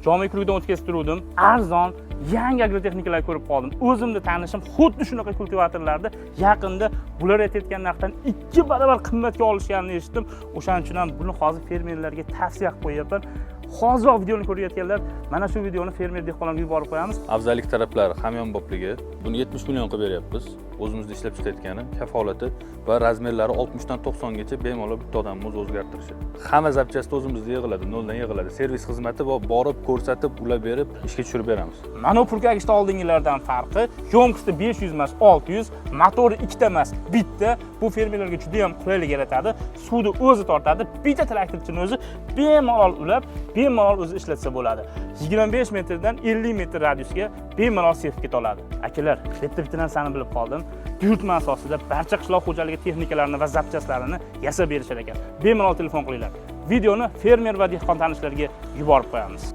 Jome ko'rikdan o'tkaztirdim. Arzon, yangi agrotexnikalar ko'rib qoldim. O'zimni tanishim xuddi shunaqa kultivatorlarni yaqinda bular aytayotgan narxdan 2 barobar qimmatga olishganini eshitdim. O'shaning uchun ham buni hozir fermerlarga tavsiya qilib qo'yapman. Hozir videoni ko'rayotganlar, mana shu videoni fermer dehqonlarga yuborib qo'yamiz. Afzallik tarablari hamyonbopligi. Buni 70 million qilib beryapmiz. O'zimizda ishlab chiqayotgani, kafolati va razmerlari 60 dan 90 gacha bemalol bitta odamimiz o'zgartirishi. Hamma zapchasti o'zimizda yig'iladi, noldan yig'iladi. Servis xizmati va borib ko'rsatib, ulab berib, ishga tushirib beramiz. Mana purkagichda oldingilardan farqi, yo'mkisi 500 emas, 600, motori 2 ta emas, bitta. Bu fermerlarga juda ham qulaylik yaratadi. Suvni o'zi tortadi, bitta traktorchining o'zi bemalol ulab, bemalol o'zi ishlatsa bo'ladi. 25 metrdan 50 metr radiusga bemalol sertifikat oladi. Akalar, bitta narsani bilib qoldim. Buyurtma asosida barcha qishloq xo'jaligi texnikalarini va zapchaslarini yasab berishar ekan. Bemalol telefon qilinglar. Videoni fermer va dehqon tanishlarga yuborib qo'yamiz.